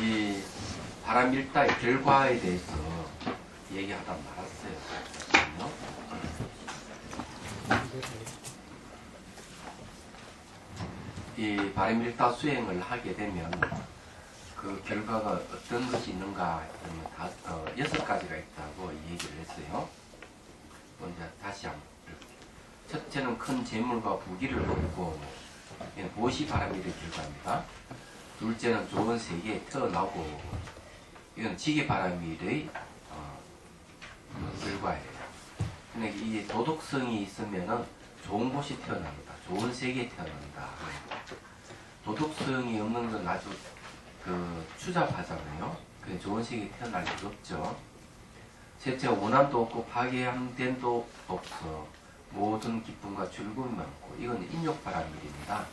이 바람일다의 결과에 대해서 얘기하다 말았어요. 이 바람일다 수행을 하게 되면 그 결과가 어떤 것이 있는가 하면 6가지가 있다고 얘기를 했어요. 먼저 다시 한번. 첫째는 큰 재물과 부귀를 얻고 보시 바람일의 결과입니다. 둘째는 좋은 세계에 태어나고 이건 지기 바람일의 결과예요. 근데 이 도덕성이 있으면은 좋은 곳이 태어납니다. 좋은 세계에 태어난다. 도덕성이 없는 건 아주 추잡하잖아요. 좋은 세계에 태어날 수 없죠. 셋째, 원한도 없고 파괴함됨도 없어. 모든 기쁨과 즐거움이 많고, 이건 인욕바람일입니다.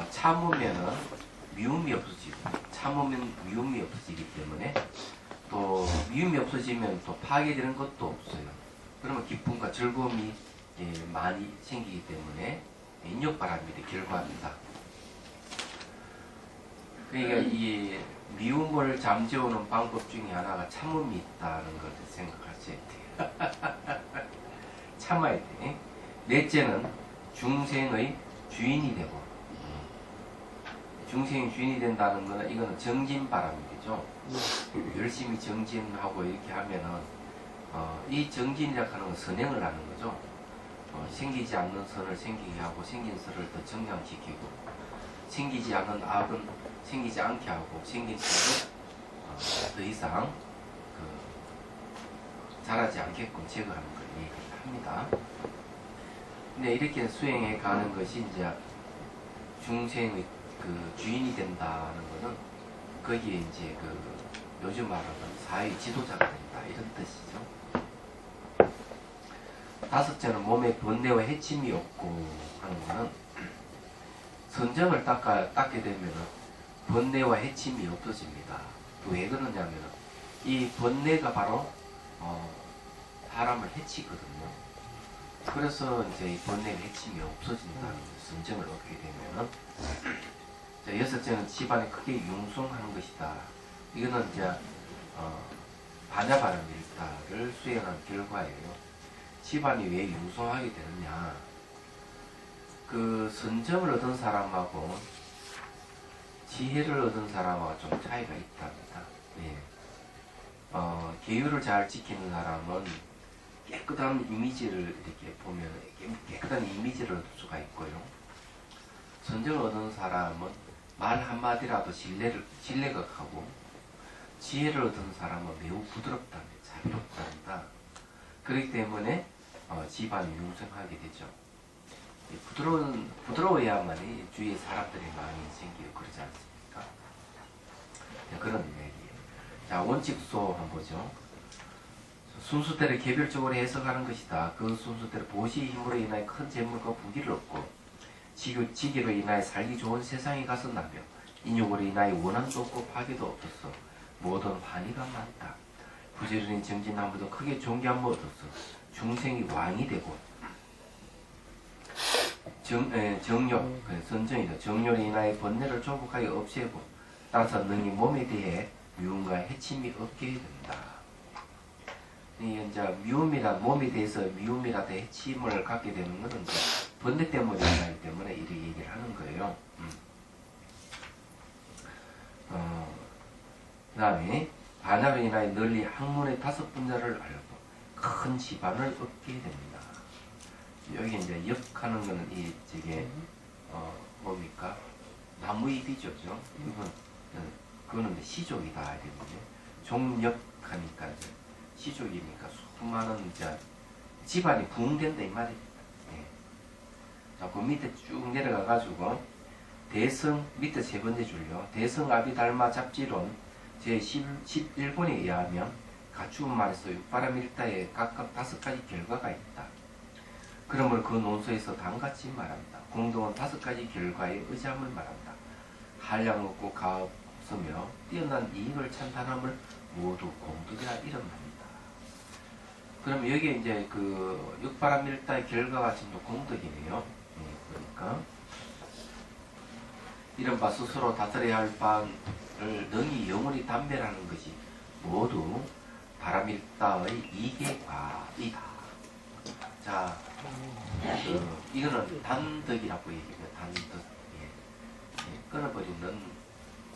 참으면은 미움이 없어지고, 참으면 미움이 없어지기 때문에, 또 미움이 없어지면 또 파괴되는 것도 없어요. 그러면 기쁨과 즐거움이 많이 생기기 때문에 인욕바람일의 결과입니다. 그러니까 이 미움을 잠재우는 방법 중에 하나가 참음이 있다는 것을 생각하셔야 돼요. 참아야 돼. 넷째는 중생의 주인이 되고, 중생의 주인이 된다는 것은 이거는 정진바람이죠. 열심히 정진하고 이렇게 하면은 이 정진이라고 하는 건 선행을 하는 거죠. 생기지 않는 선을 생기게 하고 생긴 선을 더 정량시키고, 생기지 않는 악은 생기지 않게 하고 생긴 선을 더 이상 자라지 않게끔 제거하는 걸 얘기합니다. 근데 이렇게 수행해 가는 것이 이제 중생의 주인이 된다는 것은 거기에 이제 요즘 말하는 사회 지도자가 된다 이런 뜻이죠. 다섯째는 몸에 번뇌와 해침이 없고 하는 것은 선정을 닦게 되면 번뇌와 해침이 없어집니다. 왜 그러냐면 이 번뇌가 바로 사람을 해치거든요. 그래서 이제 이 번뇌의 해침이 없어진다는 선정을 얻게 되면 여섯째는 집안에 크게 융성하는 것이다. 이거는 이제 반야바람일다를 수행한 결과예요. 집안이 왜 융성하게 되느냐? 선정을 얻은 사람하고 지혜를 얻은 사람하고 좀 차이가 있답니다. 예. 계율을 잘 지키는 사람은 깨끗한 이미지를 이렇게 보면 깨끗한 이미지를 얻을 수가 있고요. 선정을 얻은 사람은 말 한마디라도 신뢰가 가고, 지혜를 얻은 사람은 매우 부드럽답니다. 자비롭답니다. 그렇기 때문에 집안이 융성하게 되죠. 부드러워야만이 주위에 사람들의 마음이 생기고 그러지 않습니까? 네, 그런 얘기예요. 자, 원칙소 한번 보죠. 순수대로 개별적으로 해석하는 것이다. 그 순수대로 보시의 힘으로 인하여 큰 재물과 부귀를 얻고, 지기로 인하여 살기 좋은 세상에 가서 나며, 인욕으로 인하여 원한도 없고 파괴도 없었어. 모든 환희가 많다. 부지런히 정진함으로도 크게 존귀함을 얻었어. 중생이 왕이 되고, 정욕, 선정이다. 정욕으로 인하여 번뇌를 조국하게 없애고, 따라서 능히 몸에 대해 미움과 해침이 없게 된다. 이제 몸에 대해서 미움이라도 해침을 갖게 되는 것은 이제 번뇌 때문에 일어나기 때문에 이렇게 얘기를 하는 거예요. 그 다음에 반야로 인하여 널리 학문의 5분야를 알고 큰 집안을 얻게 됩니다. 여기 이제 역하는 거는 뭡니까? 나무잎이죠죠. 이건 그거는 시족이다 이랬는데, 종역하니까 시족이니까 수많은 집안이 부흥된다 이 말이에요. 예. 자, 그 밑에 쭉 내려가 가지고 대성 밑에 세 번째 줄요. 대성 아비달마 잡지론 제 11번에 의하면 갖추은 말에서 육바람일다에 각각 5가지 결과가 있다. 그러므로 그 논소에서 다음같이 말합니다. 공동은 5가지 결과에 의지함을 말한다. 한량 없고 가업 없으며 뛰어난 이익을 찬탄함을 모두 공덕이라 이런 말입니다. 그럼 여기에 이제 육바람일다의 결과가 전부 공덕이네요. 그러니까 이른바 스스로 다스려야 할 바 능히 영원히 담배라는 것이 모두 바람일다의 이계과이다. 자, 이거는 단덕이라고 얘기해요. 단덕. 끊어버리는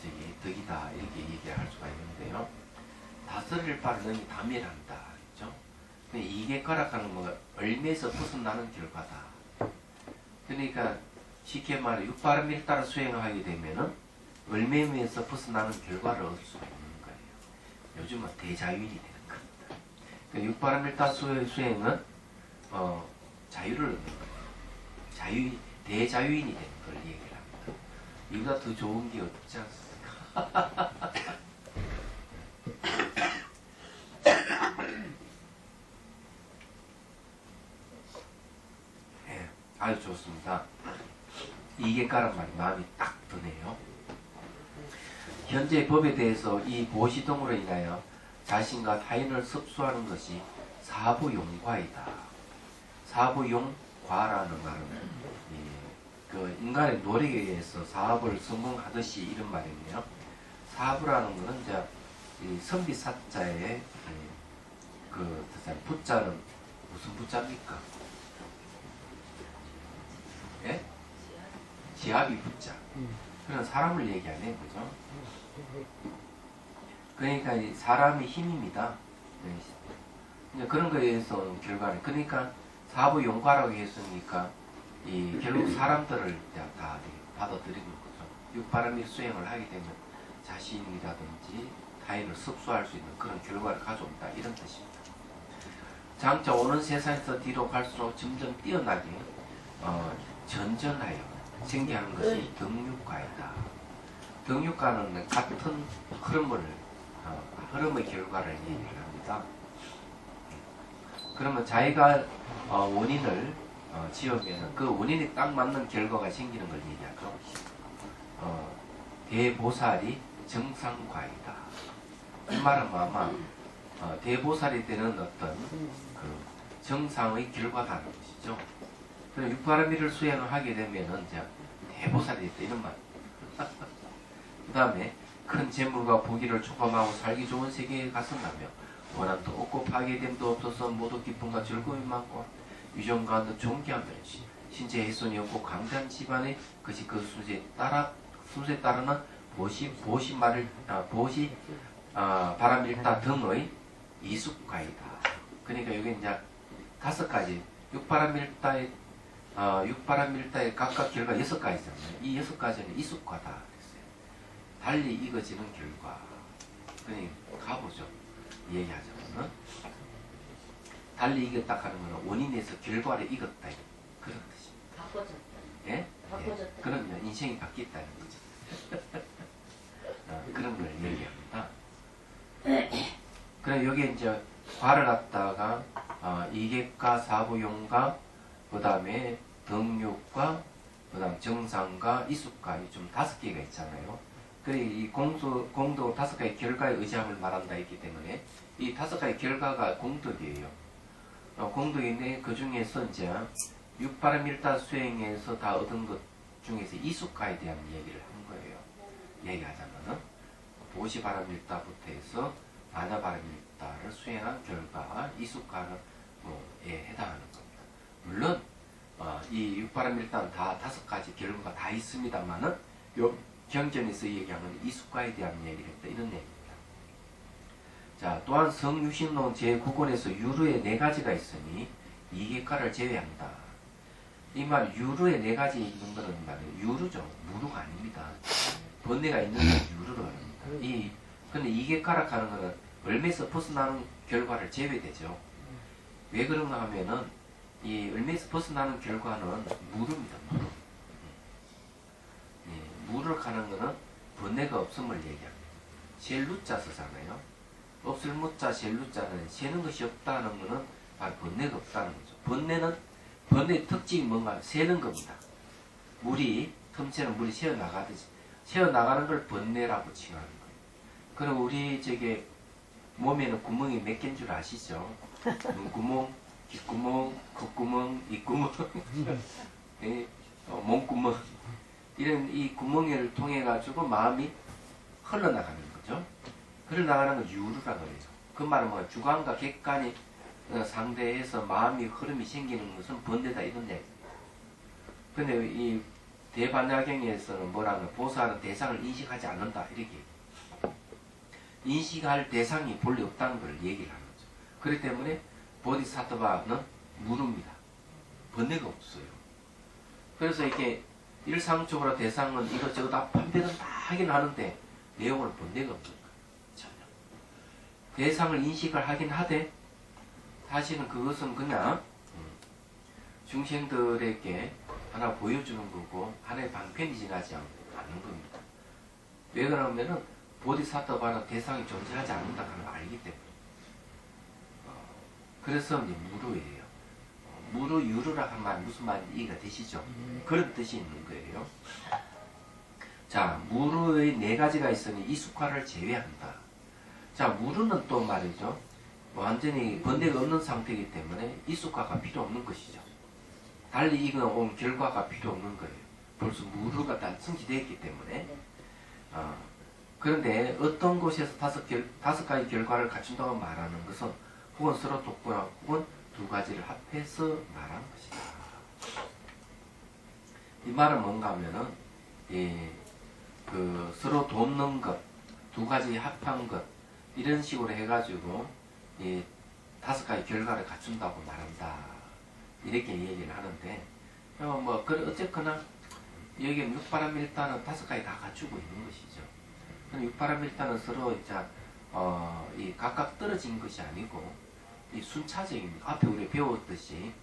저기 덕이다 이렇게 얘기할 수가 있는데요. 다스릴 바를 능히 담배란다. 그렇죠? 이계과라는 뭐 얼매에서 벗어나는 결과다. 그러니까 쉽게 말해 육바람일다를 수행하게 되면은 얼매에서 벗어나는 결과를 얻을 수가 있는 거예요. 요즘은 대자유인이 되는 겁니다. 그러니까 육바람일다 수행은 자유를 얻는 거예요. 대자유인이 되는 걸 얘기를 합니다. 이보다 더 좋은 게 없지 않습니까? 네, 아주 좋습니다. 이계과란 말이 마음이 딱 드네요. 현재 법에 대해서 이 보시동으로 인하여 자신과 타인을 섭수하는 것이 사부용과이다. 사부용과라는 말은 그 인간의 노력에 의해서 사업을 성공하듯이 이런 말이네요. 사부라는 것은 이제 이 선비사자의 그 부자는 무슨 부자입니까? 예? 지합이 부자. 그런 사람을 얘기하네, 그죠? 그러니까 이 사람이 힘입니다. 이제 그런 거에 의해서 결과는 그러니까 사부 용과라고 했으니까 이 결국 사람들을 다 받아들이는 거죠. 육바람일 수행을 하게 되면 자신이라든지 타인을 섭수할 수 있는 그런 결과를 가져온다 이런 뜻입니다. 장차 오는 세상에서 뒤로 갈수록 점점 뛰어나게 전전하여 생겨하는 것이 덕육과이다. 덕육과는 같은 흐름의 결과를 얘기를 합니다. 그러면 자기가 원인을 지으면 그 원인이 딱 맞는 결과가 생기는 걸 얘기하죠. 대보살이 정상과이다. 이 말은 아마 대보살이 되는 어떤 그 정상의 결과다는 것이죠. 그래서 육바람일을 수행을 하게 되면은 이제 대보살이 됐다 이런 말. 그 다음에 큰 재물과 부귀를 촉감하고 살기 좋은 세계에 갔었다며 원한도 없고 파괴됨도 없어서 모두 기쁨과 즐거움이 많고 유전과 존귀하며 신체 훼손이 없고 강대한 집안의 것이 그 순서에 따르는 바람일다 등의 이숙과이다. 그러니까 여기 이제 5가지 육바람일다의 각각 결과 6가지잖아요. 이 6가지는 이숙과다 그랬어요. 달리 이거지는 결과. 그러니까 가보죠. 얘기하자면 달리 이겼다 하는 것은 원인에서 결과를 이겼다 그런 뜻입니다. 바꿔줬다. 예? 바꿔줬다. 예. 그러면 인생이 바뀌었다는 거죠. 그런 걸 얘기합니다. 그럼 여기 이제 과를 갖다가 이객과 사부용과 그 다음에 덕육과 그 다음 정상과 이숙과 좀 5개가 있잖아요. 그리고 이 공도 5가지 결과의 의지함을 말한다 했기 때문에 이 5가지 결과가 공덕이에요. 공덕인데 그 중에서 이제 육바람일다 수행에서 다 얻은 것 중에서 이숙과에 대한 얘기를 한 거예요. 얘기하자면은 보시바람일다부터 해서 반야바람일다를 수행한 결과 이숙과에 해당하는 겁니다. 물론 이 육바람일다는 다 5가지 결과가 다 있습니다만은 요 경전에서 얘기하는 이숙과에 대한 얘기를 했다 이런 얘기입니다. 자, 또한 성유신론 제9권에서 유루의 4가지가 있으니 이계과를 제외한다. 이 말 유루의 4가지 있는 거는 말이에요. 유루죠. 무루가 아닙니다. 번뇌가 있는 건 유루로 합니다. 근데 이계과라 하는 거는 얼매에서 벗어나는 결과를 제외되죠. 왜 그런가 하면은 이 얼매에서 벗어나는 결과는 무루입니다. 무루. 무를 가는 거는 번뇌가 없음을 얘기합니다. 셀루자 쓰잖아요. 없을 무자 셀루자는 세는 것이 없다는 거는 바로 번뇌가 없다는 거죠. 번뇌의 특징이 뭔가 세는 겁니다. 물이 틈새는 물이 새어나가듯이 새어나가는 걸 번뇌라고 칭하는 거예요. 그리고 우리 몸에는 구멍이 몇 개인 줄 아시죠? 눈구멍, 귓구멍, 콧구멍, 입구멍, 몸구멍 이런 이 구멍을 통해 가지고 마음이 흘러나가는 거죠. 흘러나가는 걸 유루라고 해요. 그 말은 뭐 주관과 객관이 상대해서 마음이 흐름이 생기는 것은 번뇌다 이런 얘기. 근데 이 대반야경에서는 뭐라는 보살은 대상을 인식하지 않는다 이렇게. 인식할 대상이 본래 없다는 걸 얘기를 하는 거죠. 그렇기 때문에 보디사트바는 무릅니다. 번뇌가 없어요. 그래서 이렇게 일상적으로 대상은 이것저것 다 판별은 다 하긴 하는데 내용을 번뇌가 없는 거예요. 전혀. 대상을 인식을 하긴 하되 사실은 그것은 그냥 중생들에게 하나 보여주는 거고 하나의 방편이 지나지 않는 겁니다. 왜 그러냐면은 보디사트바는 대상이 존재하지 않는다는 걸 알기 때문에. 그래서 이제 무루예요. 무루 유루라 하는 말 무슨 말인지 이해가 되시죠? 그런 뜻이 있는 거예요. 자, 무루의 네 가지가 있으니 이숙화를 제외한다. 자, 무루는 또 말이죠. 완전히 번뇌가 없는 상태이기 때문에 이숙화가 필요 없는 것이죠. 달리 이거 온 결과가 필요 없는 거예요. 벌써 무루가 다 성취되었기 때문에. 그런데 어떤 곳에서 다섯 가지 결과를 갖춘다고 말하는 것은 혹은 서로 돕거나 혹은 두 가지를 합해서 말하는 것이다. 이 말은 뭔가 하면은 그 서로 돕는 것, 두 가지 합한 것 이런 식으로 해가지고 다섯 가지 결과를 갖춘다고 말한다. 이렇게 얘기를 하는데 뭐 어쨌거나 여기 육바람일단은 다섯 가지 다 갖추고 있는 것이죠. 육바람일단은 서로 이제 이 각각 떨어진 것이 아니고 이 순차적인 앞에 우리 배웠듯이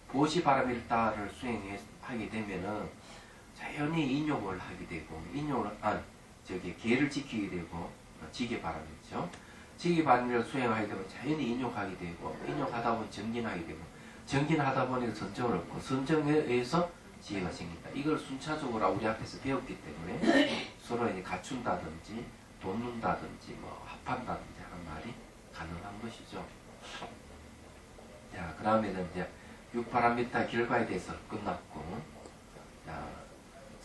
보시바람일단을 수행하게 되면은 자연히 인욕을 하게 되고 계를 지키게 되고 지게바람이죠. 지게바람을 수행하게 되면 자연히 인욕하게 되고 인욕하다 보면 정진하게 되고 정진하다 보니 선정을 얻고 선정에 의해서 지혜가 생긴다. 이걸 순차적으로 우리 앞에서 배웠기 때문에 서로 이제 갖춘다든지 돕는다든지 뭐 합한다든지 하는 말이 가능한 것이죠. 자, 그 다음에는 이제 6파라미타 결과에 대해서 끝났고, 자,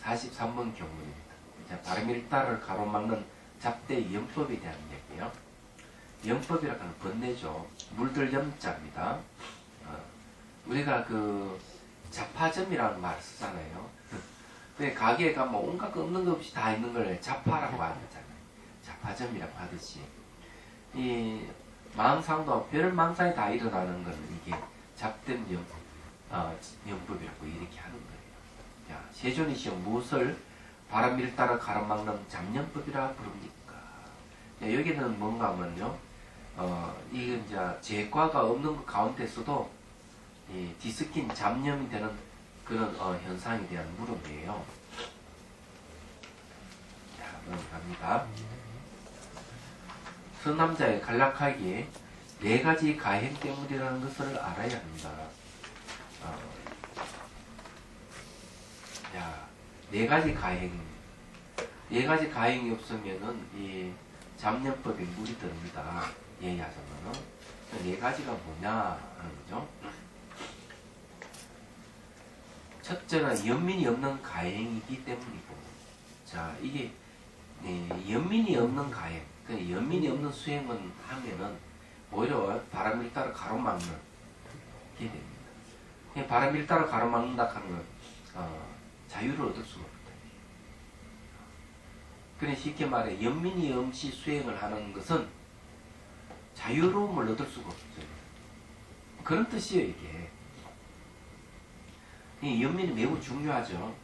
43번 경문입니다. 자, 바람일다를 가로막는 잡대 염법에 대한 얘기예요. 염법이라고 하는 번뇌죠. 물들 염자입니다. 우리가 그 자파점이라는 말을 쓰잖아요. 근데 가게에 가면 온갖 거 없는 거 없이 다 있는 걸 자파라고 하잖아요. 자파점이라고 하듯이 이 망상도 별 망상이 다 일어나는 것은 이게 잡된 염법이라고 이렇게 하는 거예요. 자, 세존이 시험 무엇을 바람일 따라 가로막는 잡념법이라 부릅니까? 자, 여기는 뭔가 하면요, 이게 이제 제과가 없는 것 가운데서도 이 뒤섞인 잡념이 되는 그런 현상에 대한 물음이에요. 자, 넘어갑니다. 선남자의 간략하기에 네 가지 가행 때문이라는 것을 알아야 합니다. 자, 네 가지 가행. 네 가지 가행이 없으면은 이 잡념법에 물이 듭니다. 얘기하자면은 네 가지가 뭐냐 하는 거죠. 첫째는 연민이 없는 가행이기 때문이고, 자, 이게 연민이 없는 가행, 그 연민이 없는 수행은 하면은 오히려 바람일 따라 가로막는 게 됩니다. 바람일 따라 가로막는다 하는 건 자유를 얻을 수가 없다. 그러니 쉽게 말해 연민이 없이 수행을 하는 것은 자유로움을 얻을 수가 없어요. 그런 뜻이에요, 이게. 이 연민이 매우 중요하죠.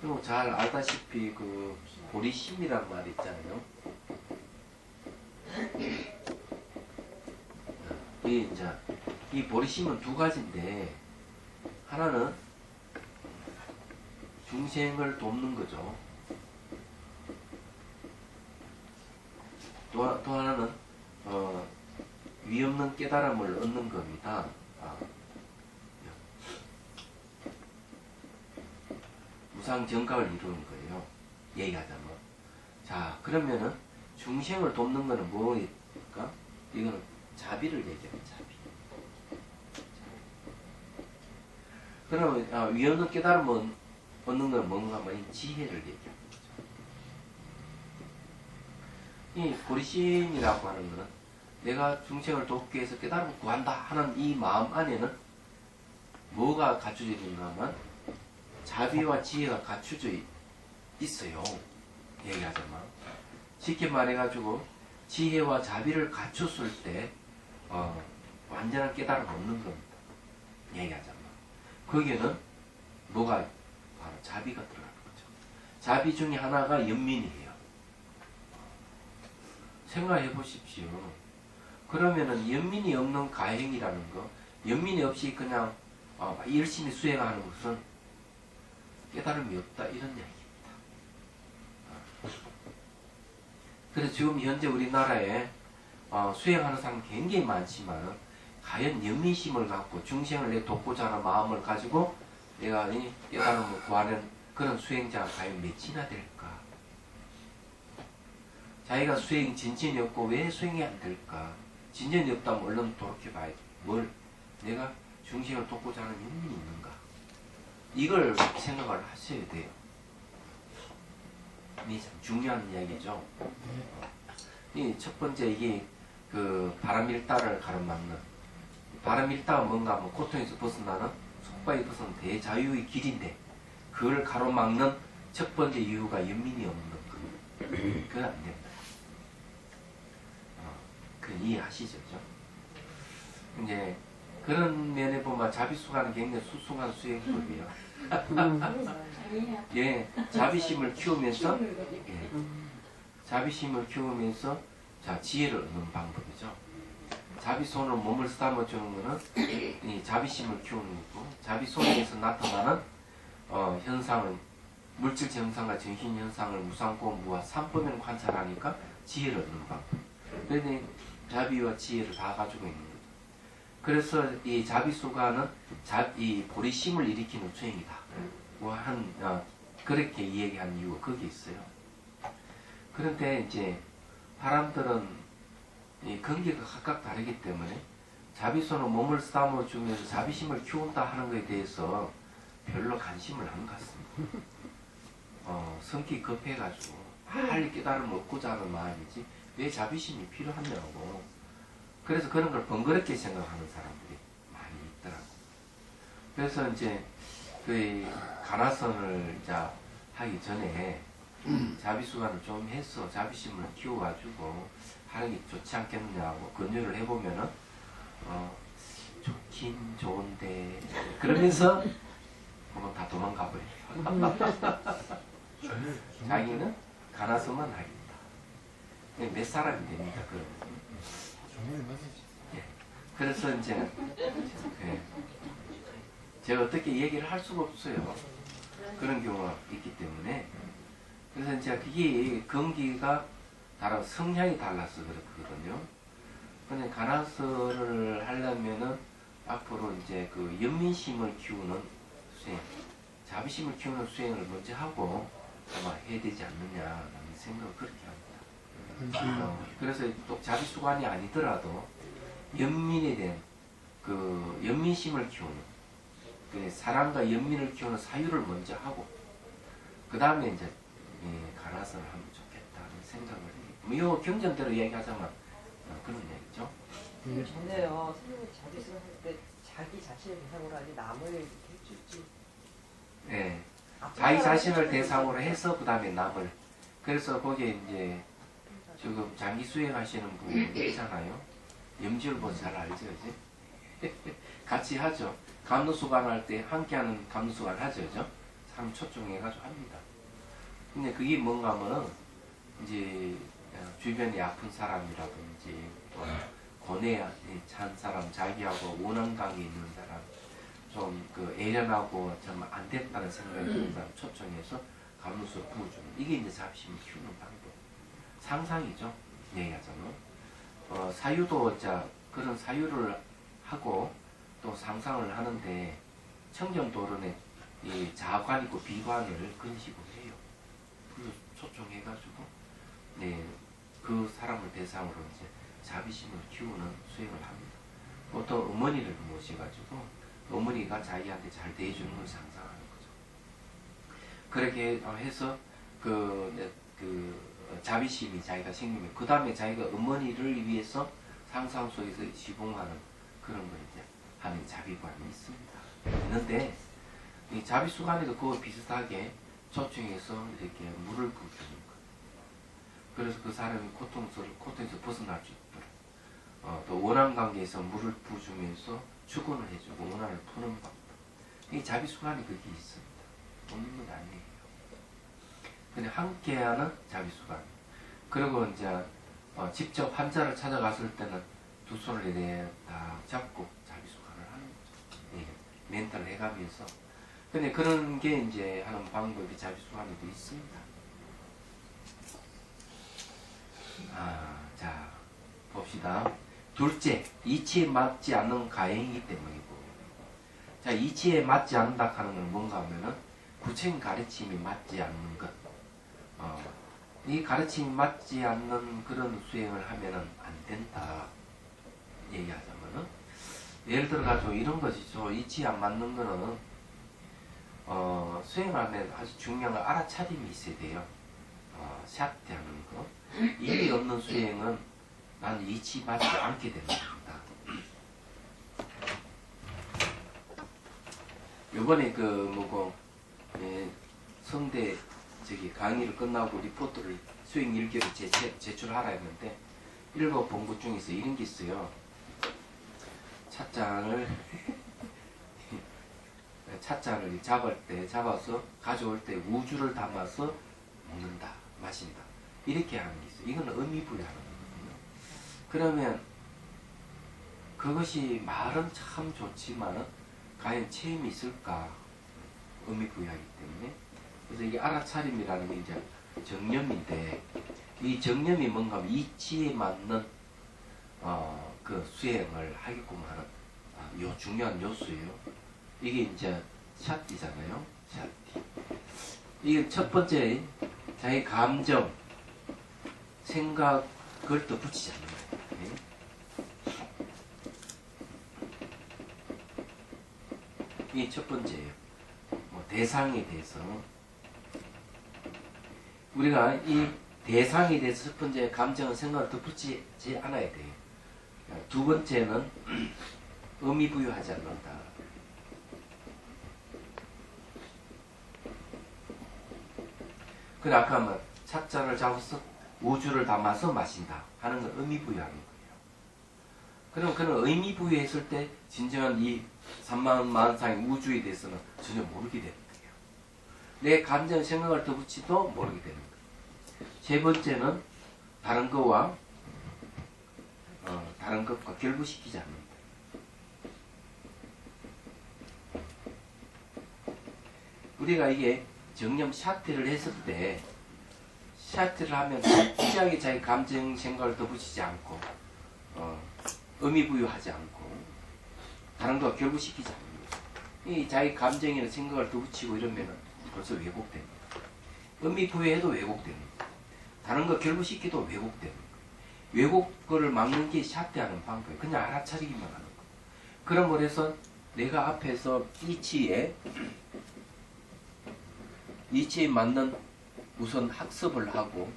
그리고 잘 알다시피 그 보리심이라는 말이 있잖아요. 이 보리심은 두 가지인데 하나는 중생을 돕는 거죠. 또 하나는 위없는 깨달음을 얻는 겁니다. 무상정각을 이루는 거예요. 얘기하자면. 자, 그러면은 중생을 돕는 거는 뭐일까? 이거는 자비를 얘기하는 자비. 그러면 위없는 깨달음을 얻는 건 뭔가 하면 지혜를 얘기하는 거죠. 이 보리심이라고 하는 것은 내가 중생을 돕기 위해서 깨달음을 구한다 하는 이 마음 안에는 뭐가 갖춰져 있는가 하면 자비와 지혜가 갖춰져 있어요. 얘기하자면 쉽게 말해가지고 지혜와 자비를 갖췄을 때 완전한 깨달음을 얻는 겁니다. 얘기하자면 거기에는 뭐가 바로 자비가 들어가는 거죠. 자비 중에 하나가 연민이에요. 생각해 보십시오. 그러면은 연민이 없는 가행이라는 거, 연민이 없이 그냥 열심히 수행하는 것은 깨달음이 없다 이런 이야기입니다. 그래서 지금 현재 우리나라에 수행하는 사람 굉장히 많지만 과연 연민심을 갖고 중생을 내 돕고자 하는 마음을 가지고 내가 이 깨달음을 구하는 그런 수행자가 과연 몇이나 될까? 자기가 수행 진전이 없고 왜 수행이 안 될까? 진전이 없다면 얼른 돌이켜봐야 돼. 뭘? 내가 중생을 돕고자 하는 연민이 있는가? 이걸 생각을 하셔야 돼요. 이게 참 중요한 이야기죠. 이 첫 번째 이게 그 바람일다를 가로막는 바람일다가 뭔가 하면 고통에서 벗어나는 속박이 벗어나는 대자유의 길인데 그걸 가로막는 첫 번째 이유가 연민이 없는 거. 그건 안 됩니다. 그건 이해하시죠? 이제 그런 면에 보면 자비수가는 굉장히 수승한 수행법이에요. 예, 자비심을 키우면서 자비심을 키우면서 지혜를 얻는 방법이죠. 자비손으로 몸을 쓰다듬어 주는 것은 이 자비심을 키우는 거고 자비손에서 나타나는 현상을 물질 현상과 정신 현상을 무상고 무와 3법을 관찰하니까 지혜를 얻는 방법. 그래서 자비와 지혜를 다 가지고 있는 거죠. 그래서 이 자비수가는 이 보리심을 일으키는 수행이다. 그렇게 이야기한 이유가 거기 있어요. 그런데 이제 사람들은 이 근기가 각각 다르기 때문에 자비손으로 몸을 쓰다듬어 주면서 자비심을 키운다 하는 것에 대해서 별로 관심을 안 갖습니다. 성격이 급해가지고 빨리 깨달음을 얻고자 하는 마음이지 왜 자비심이 필요하냐고. 그래서 그런 걸 번거롭게 생각하는 사람들이 많이 있더라고. 그래서 이제 그 가나선을 하기 전에 자비수관을 좀 해서 자비심을 키워가지고 하는 게 좋지 않겠느냐고 권유를 해보면은 좋긴 좋은데 그러면서 보면 다 도망가 버려요. 자기는 가나선만 하겠다. 몇 사람이 됩니까? 그러면. 예. 그래서 이제 제가 어떻게 얘기를 할 수가 없어요. 그런 경우가 있기 때문에. 그래서 이제 그게 근기가 다른 성향이 달라서 그렇거든요. 근데 가나선을 하려면은 앞으로 이제 그 연민심을 키우는 수행, 자비심을 키우는 수행을 먼저 하고 아마 해야 되지 않느냐라는 생각을 그렇게 합니다. 그래서 또 자비수관이 아니더라도 연민에 대한 그 연민심을 키우는 그 사랑과 연민을 키우는 사유를 먼저 하고 그 다음에 이제 가나선을 하면 좋겠다는 생각을 해요. 이 경전대로 얘기하자면 그런 얘기죠. 전에요 선생님이 자비수관 할때 자기 자신을 대상으로 하지 남을 이렇게 해주지. 네, 자기 자신을 대상으로 해서 그 다음에 남을. 그래서 거기에 이제 지금 장기 수행하시는 분 있잖아요. 염지율보 잘 알죠, 이제? 같이 하죠. 감로수관 할 때 함께하는 감로수관 하죠, 그죠? 사람 초청해가지고 합니다. 근데 그게 뭔가 하면은 이제 주변에 아픈 사람이라든지 고뇌에 찬 사람, 자기하고 원한관계 있는 사람, 좀 그 애련하고 좀 안 됐다는 생각이 드는 사람 초청해서 감로수 부어주는 이게 이제 자비심을 키우는 방법. 상상이죠. 얘기하자면 사유도 그런 사유를 하고 또 상상을 하는데 청정도론에 이 자관이 있고 비관을 근식으로 해요. 그래서 초청해가지고 그 사람을 대상으로 이제 자비심을 키우는 수행을 합니다. 보통 어머니를 모셔가지고 어머니가 자기한테 잘 대해주는 걸 상상하는 거죠. 그렇게 해서 자비심이 자기가 생기면 그 다음에 자기가 어머니를 위해서 상상 속에서 시봉하는 그런 걸 이제 하는 자비관이 있습니다. 있는데 이 자비수관에도 그거 비슷하게 초청해서 이렇게 물을 부어주는 거예요. 그래서 그 사람이 고통에서 벗어날 수 있도록 또 원한 관계에서 물을 부어주면서 축원을 해주고 원한을 푸는 방법. 이 자비수관이 그게 있습니다. 없는 건 아니에요. 근데 함께하는 자비수관. 그리고 이제 직접 환자를 찾아갔을 때는 두 손을 이렇게 다 잡고 자비수관을 하는 거죠. 예, 멘탈을 해가면서. 근데 그런 게 이제 하는 방법이 자비수관에도 있습니다. 자, 봅시다. 둘째, 이치에 맞지 않는 가행이기 때문이고. 자, 이치에 맞지 않는다 하는 건 뭔가 하면은 구체적인 가르침이 맞지 않는 것. 이 가르침이 맞지 않는 그런 수행을 하면은 안 된다. 얘기하자면은. 예를 들어가지고 이런 것이죠. 이치에 안 맞는 거는, 수행을 하면 아주 중요한 건 알아차림이 있어야 돼요. 샷대 하는 거. 일이 없는 수행은 나는 이치 맞지 않게 되는 겁니다. 요번에 성대 강의를 끝나고 리포트를 수행 일기를 제출하라 했는데 읽어본 것 중에서 이런 게 있어요. 찻잔을 잡아서 가져올 때 우주를 담아서 먹는다, 마신다. 이렇게 하는 게 있어요. 이건 의미부여하는 거거든요. 그러면 그것이 말은 참 좋지만 과연 체험이 있을까? 의미부여하기 때문에. 그래서 이게 알아차림이라는 게 이제 정념인데, 이 정념이 뭔가 하면 이치에 맞는 그 수행을 하게끔 하는 요 중요한 요소예요. 이게 이제 샷이잖아요. 샷이. 이게 첫 번째 자기 감정, 생각 그걸 또 붙이지 않는 거예요. 이게 첫 번째예요. 대상에 대해서 우리가 이 대상에 대해서 첫 번째 감정은 생각을 덧붙이지 않아야 돼요. 두 번째는 의미 부여하지 않는다. 그래 아까 뭐 찻잔을 잡아서 우주를 담아서 마신다 하는 건 의미 부여하는 거예요. 그럼 그런 의미 부여했을 때 진정한 이 삼만만상의 우주에 대해서는 전혀 모르게 되는 거예요. 내 감정 생각을 덧붙이도 모르게 되는 거예요. 세 번째는 다른 것과 결부시키지 않는다. 우리가 이게 정념 샤트를 했을 때 샤트를 하면 진지하게 자기 감정 생각을 덧붙이지 않고 의미 부여하지 않고 다른 것과 결부시키지 않는 거죠. 이 자기 감정이나 생각을 덧붙이고 이러면 벌써 왜곡됩니다. 의미 부여해도 왜곡됩니다. 다른 거 결부시키도 왜곡됩니다. 왜곡을 막는 게 샤트하는 방법이에요. 그냥 알아차리기만 하는 거예요. 그런 걸 해서 내가 앞에서 이치에 맞는 우선 학습을 하고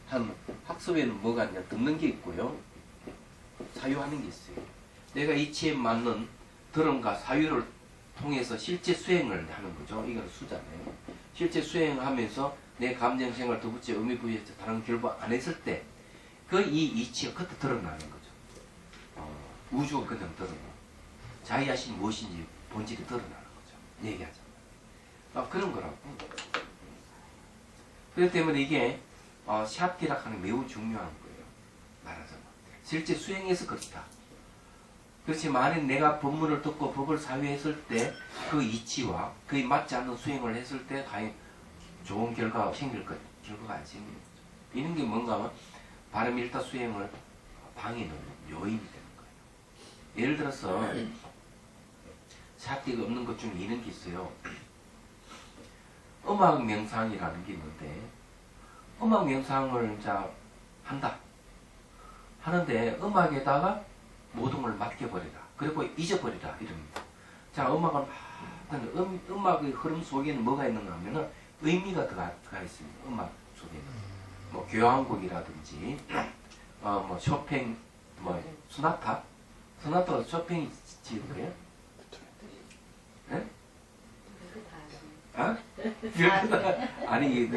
한 학습에는 뭐가 있냐 듣는 게 있고요. 사유하는 게 있어요. 내가 이치에 맞는 들음과 사유를 통해서 실제 수행을 하는 거죠. 이건 수잖아요. 실제 수행하면서 내 감정 생활 덧붙여 의미 부여해서 다른 결부 안 했을 때 그 이 이치가 그때 드러나는 거죠. 우주가 그냥 드러나. 자기 자신이 무엇인지 본질이 드러나는 거죠. 얘기하자면. 그런 거라고. 그렇기 때문에 이게 샤티락 하는 게 매우 중요한 거예요. 말하자면. 실제 수행해서 그렇다. 그렇지 만약 내가 법문을 듣고 법을 사유했을 때 그 이치와 그에 맞지 않는 수행을 했을 때 과연 좋은 결과가 생길 것, 결과가 안 생기는 거죠. 이런 게 뭔가 하면 바람일타 수행을 방해하는 요인이 되는 거예요. 예를 들어서 샤티가 없는 것 중에 이런 게 있어요. 음악 명상이라는 게 있는데 음악 명상을 한다. 하는데 음악에다가 모든 걸 맡겨버리라. 그리고 잊어버리라. 이럽니다. 자, 음악의 흐름 속에는 뭐가 있는가 하면은 의미가 들어가 있습니다. 음악 속에는. 뭐 교향곡이라든지 뭐 쇼팽 뭐 소나타가 쇼팽이 지은 거예요? 예? 아? 아니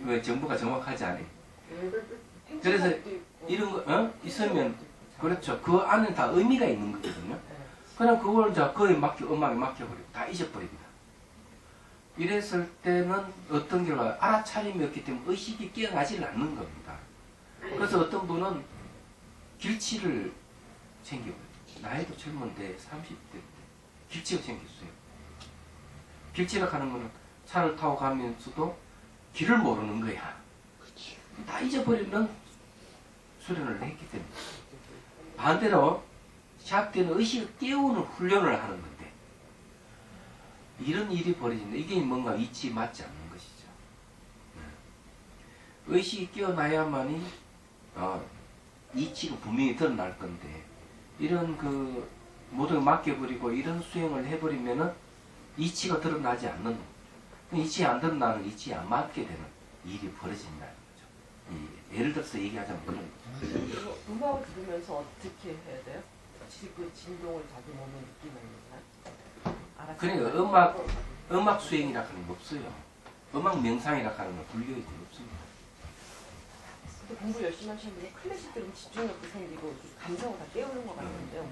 왜 정보가 정확하지 않아요. 그래서 이런 거 있으면 그렇죠. 그 안에 다 의미가 있는 거거든요. 그냥 그걸 이제 그에 음악에 맡겨버리고 다 잊어버립니다. 이랬을 때는 어떤 결과 알아차림이 없기 때문에 의식이 깨어나질 않는 겁니다. 그래서 어떤 분은 길치를 생겨버려요. 나이도 젊은데 30대 때 길치가 생겼어요. 길치라 하는 거는 차를 타고 가면서도 길을 모르는 거야. 다 잊어버리는 수련을 했기 때문에. 반대로 샤프 때는 의식을 깨우는 훈련을 하는 건데 이런 일이 벌어진다. 이게 뭔가 이치에 맞지 않는 것이죠. 의식이 깨어나야만이 이치가 분명히 드러날 건데 이런 그 모든 걸 맡겨버리고 이런 수행을 해버리면은 이치가 드러나지 않는 이치 안 드러나는 이치에 안 맞게 되는 일이 벌어진다는 거죠. 예를 들어서 얘기하자면 그런 거죠. 음악을 들으면서 어떻게 해야 돼요? 그 진동을 자기 몸에 느끼는 거잖아요. 그러니까 음악 수행이라 하는 거 없어요. 음악 명상이라 하는 건 분류가 없습니다. 근데 공부 열심히 하시는 분이 클래식 들으면 집중력도 생기고 감성을 다 깨우는 것 같은데요.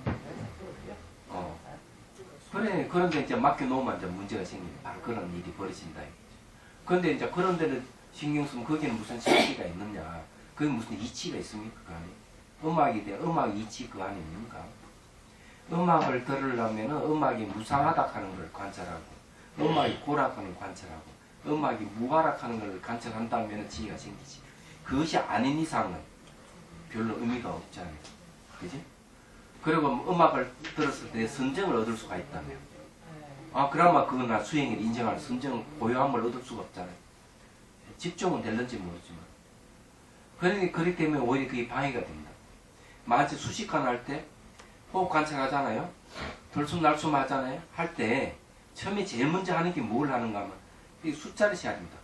그런데 이제 맡겨놓으면 이제 문제가 생기는 바로 그런 일이 벌어진다. 그런데 이제 그런 데는 신경 쓰면 거기는 무슨 실체가 있느냐. 그게 무슨 이치가 있습니까? 그 안에? 음악에 대한 음악 이치 그 안에 있는가? 음악을 들으려면 음악이 무상하다 하는 걸 관찰하고 음악이 고락하는 걸 관찰하고 음악이 무가락하는 걸 관찰한다면 지혜가 생기지. 그것이 아닌 이상은 별로 의미가 없잖아요. 그지? 그리고 음악을 들었을 때 선정을 얻을 수가 있다면 그나마 그건 나 수행을 인정할 선정 고요함을 얻을 수가 없잖아요. 집중은 될는지 모르지만 그렇기 때문에 오히려 그게 방해가 됩니다. 마치 수식관 할 때 호흡 관찰하잖아요. 들숨날숨 하잖아요. 할 때 처음에 제일 먼저 하는 게 뭘 하는가 하면 이 숫자를 세야됩니다.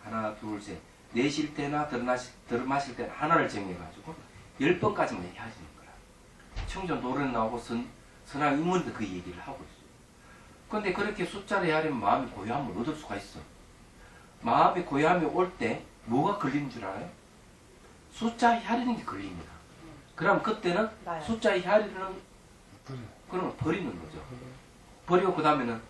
하나 둘 셋 내쉴 때나 들마실 때나 하나를 정해가지고 10번까지만 하시는 거라. 청전 노래는 나오고 선왕 인문도 그 얘기를 하고 있어요. 그런데 그렇게 숫자를 헤아리면 마음이 고요함을 얻을 수가 있어. 마음이 고요함이 올 때 뭐가 걸리는 줄 알아요? 숫자 헤아리는 게 걸립니다. 그럼 그때는 숫자 헤아리는 그러면 버리는 거죠. 버리고 그 다음에는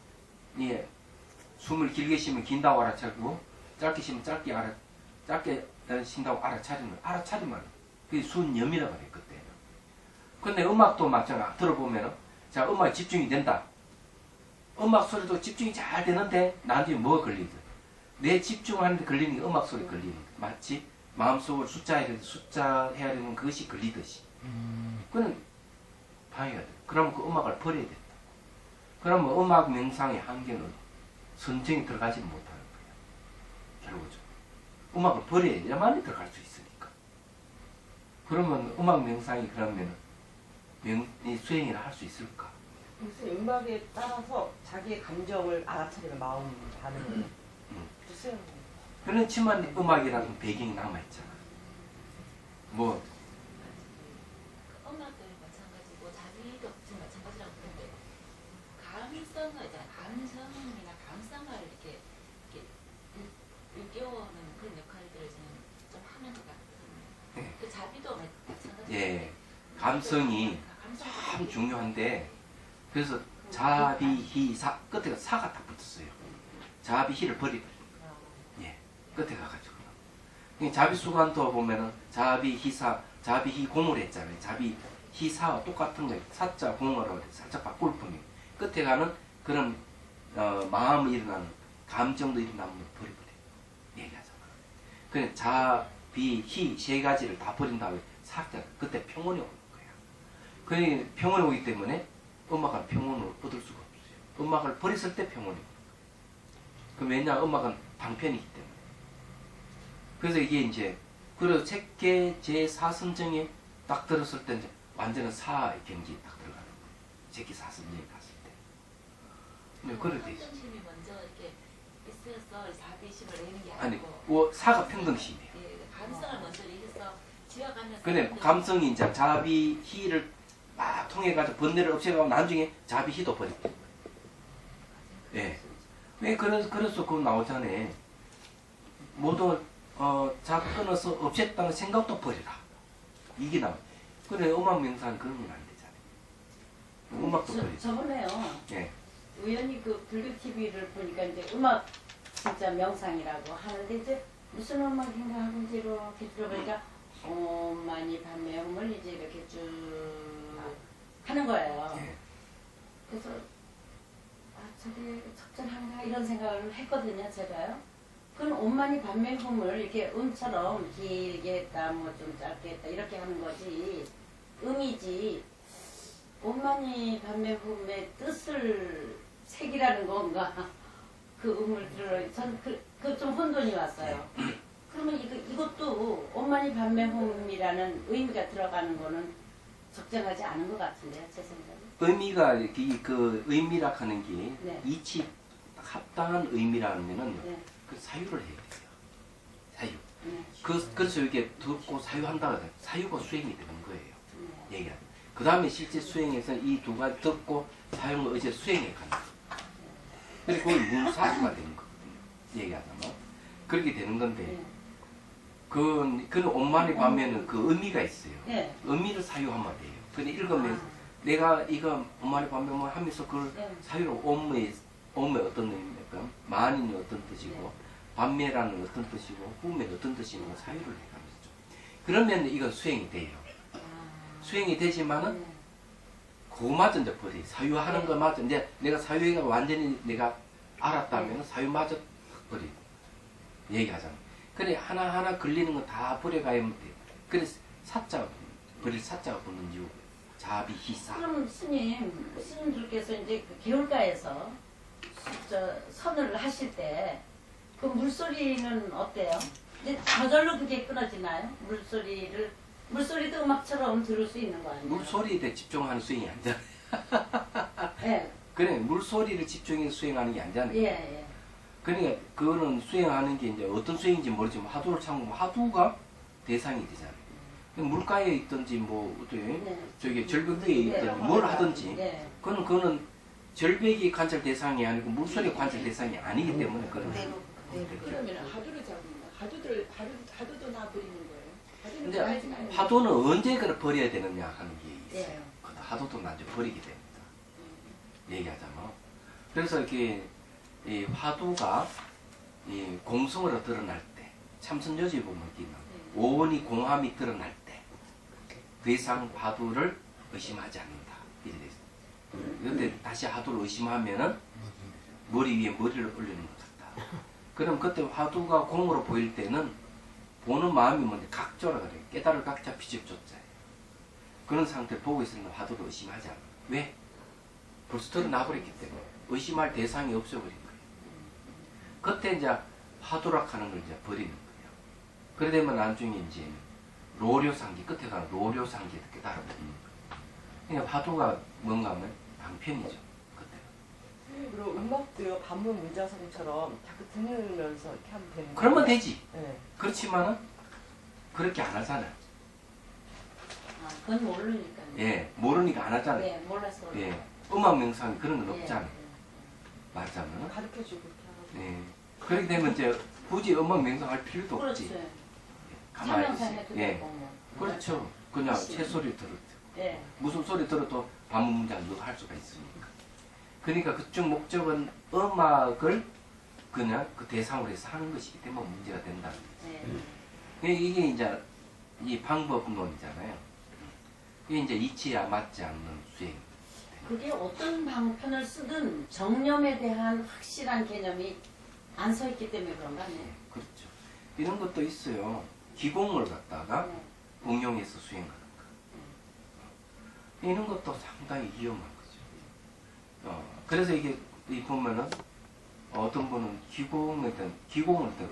숨을 길게 쉬면 긴다고 알아차리고 짧게 쉬면 짧게 쉰다고 알아차리면 그게 순염이라고 해요. 그때는. 근데 음악도 마찬가지로 들어보면은 자 음악에 집중이 된다. 음악 소리도 집중이 잘 되는데 나한테 뭐가 걸리든 내 집중하는데 걸리는 게 음악 소리 걸리는 거. 마치 마음속으로 숫자 헤아리는 그것이 걸리듯이. 그는 방해가 돼. 그러면 그 음악을 버려야 된다. 그러면 음악 명상의 한계는 선정이 들어가지 못하는 거예요. 결국은. 음악을 버려야만이 들어갈 수 있으니까. 그러면 음악 명상이 그러면 수행이라 할 수 있을까? 무슨 음악에 따라서 자기의 감정을 알아차리는 마음 반응을 수행. 그렇지만 음악이라는 배경이 남아있잖아. 뭐 음악도 마찬가지고 자기도 마찬가지라고 보는데 감성이나 감성을 이렇게 일깨우는 그런 역할들을 좀 하는 것 같아요. 네. 그 자비도 마찬가지고. 예, 감성이 참 중요한데 그래서 자비희사 끝에 사가 딱 붙었어요. 자비희를 버리고 끝에 가가지고 자비수관도 보면은 자비희사 자비희공을 했잖아요. 자비희사와 똑같은 거예요. 사자 공어라고 살짝 바꿀 뿐이에요. 끝에 가는 그런 마음이 일어나는 감정도 일어나면 버려버려 얘기하잖아. 그래 자비희 세 가지를 다 버린 다음에 사자 그때 평온이 오는 거야. 그래 평온이 오기 때문에 음악은 평온을 얻을 수가 없어요. 음악을 버렸을 때 평온이 오는 거야. 그 왜냐 음악은 방편이기 때문에. 그래서 이게 이제 그래서 책계 제4선정에 딱 들었을 때 이제 완전한 사의 경지에 딱 들어가는 거예요. 책계 4선정에 갔을 때. 네, 그래 돼 있어. 선정심이 먼저 이렇게 있어서 자비심을 내는 게 아니, 아니고 사가 평등심이에요. 예, 감성을 먼저 이겨서 지어가면서 근데 감성이 이제 자비 희를 막 통해가지고 번뇌를 없애가고 나중에 자비 희도 버리고. 예. 왜 그래서 그거 나오잖아요. 모두 자 끊어서 없앴다는 생각도 버리라. 이게 나와. 그래 음악 명상 그런 건 안 되잖아요. 음악도 버리죠. 저번에요. 예. 우연히 그 불교 TV를 보니까 이제 음악 진짜 명상이라고 하는데 이제 무슨 음악인가 하고 이제 이렇게 들어보니까 많이 밤매음을 이제 이렇게 쭉 하는 거예요. 예. 그래서 저게 적절한가 이런 생각을 했거든요, 제가요. 그건 온만이 밤매음을 이렇게 음처럼 길게 했다, 뭐 좀 짧게 했다 이렇게 하는 거지 음이지. 온만이 밤매음의 뜻을 색이라는 건가? 그 음을 들어, 전 좀 혼돈이 왔어요. 그러면 이것도 온만이 밤매음이라는 의미가 들어가는 거는 적절하지 않은 것 같은데요, 제 생각에. 의미가 그 의미라 하는 게 네. 이치 합당한 의미라면은 네, 그 사유를 해야 돼요. 사유. 네, 그래서 이게 듣고 사유한다고 해요. 사유가 수행이 되는 거예요. 네. 얘기하는. 그 다음에 실제 수행에서 이 두 가지 듣고 사용을 이제 수행해 가는 거예요. 그리고 그걸 문사유가 되는 거거든요. 얘기하자면. 그렇게 되는 건데, 네. 그 온만이 밤에는 그 의미가 있어요. 네. 의미를 사유하면 돼요. 근데 읽으면 내가 이거 온만이 밤에 뭐 하면서 그걸 네. 사유로 om의 어떤 의미입니까? 만인이 어떤 뜻이고, 네. 밤매라는 어떤 뜻이고, 후매는 어떤 뜻이고 사유를 해가면서. 그러면 이건 수행이 돼요. 수행이 되지만은 네. 그거마저 이제 버리. 사유하는 네. 거마저 이제 내가 사유가 완전히 내가 알았다면 네. 사유마저 버리고 얘기하잖아. 그래 하나하나 걸리는 거 다 버려가야 돼. 그래 사자 버릴 사자가 붙는 이유. 자비 희사. 그럼 스님들께서 이제 그 개울가에서 선을 하실 때 그 물소리는 어때요? 이제 저절로 그게 끊어지나요? 물소리도 음악처럼 들을 수 있는 거 아니에요? 물소리에 집중하는 수행이 아니잖아. 예, 그래 물소리를 집중해서 수행하는 게 아니잖아. 예, 예. 그러니까 그거는 수행하는 게 이제 어떤 수행인지 모르지만 하도를 참고 하도가 대상이 되잖아요. 물가에 있든지 뭐 어떻게 네. 저기 절벽 위에 있든지 네. 뭘 하든지 네. 그거는 절벽이 관찰 대상이 아니고 물소리 관찰 대상이 아니기 때문에 그런 거예요. 그러면 하두를 잡으면 하두도 나 버리는 거예요. 하두는 근데 버리지 말고. 하도는 언제 그걸 버려야 되느냐 하는 게 있어요. 네. 그 하도도 나중에 버리게 됩니다. 얘기하자면. 그래서 이렇게 이 화두가 이 공성으로 드러날 때, 참선여지 보면 있는 오온이 공함이 드러날 때, 더 이상 화두를 의심하지 않는다. 이렇게 돼 있어요. 그런데 다시 화두를 의심하면은 머리 위에 머리를 올리는 것 같다. 그럼 그때 화두가 공으로 보일 때는 보는 마음이 뭔데 각조라 그래요. 깨달을 각자 비집조자예요. 그런 상태를 보고 있으면 화두를 의심하지 않아. 왜? 벌써 드러나버렸기 때문에 의심할 대상이 없어버린 거예요. 그때 이제 화두락하는 걸 이제 버리는 거예요. 그래 되면 나중에 이제 로료상기 끝에 가는 로료상기에 깨달아버리는 거예요. 그러니까 화두가 뭔가 하면 방편이죠. 그때. 그리고 음악도요 반문 문자성처럼 자꾸 들으면서 이렇게 하면 되는 거예요. 그러면 되지. 네. 그렇지만은 그렇게 안 하잖아요. 그건 모르니까요. 예, 모르니까 안 하잖아요. 네, 몰라서. 예, 음악 명상이 그런 건 예, 없잖아요. 말하자면. 가르쳐주고 이렇게 하고. 예. 그렇게 되면 이제 굳이 음악 명상할 필요도 그렇죠. 없지. 가만히 참명상 있어요. 해도 예. 되고 뭐. 그렇죠. 그냥 새 소리 들어도 예. 무슨 소리 들어도 반문문장 누가 할 수가 있으니까. 그러니까 그쪽 목적은 음악을 그냥 그 대상으로 해서 하는 것이기 때문에 문제가 된다는 거죠. 예. 이게 이제 이 방법론이잖아요. 이게 이제 이치에 맞지 않는 수행. 그게 어떤 방편을 쓰든 정념에 대한 확실한 개념이 안 서 있기 때문에 그런가 하네요. 그렇죠. 이런 것도 있어요. 기공을 갖다가 네. 응용해서 수행하는 거. 이런 것도 상당히 위험한 거죠. 그래서 이게 이 보면은 어떤 분은 기공을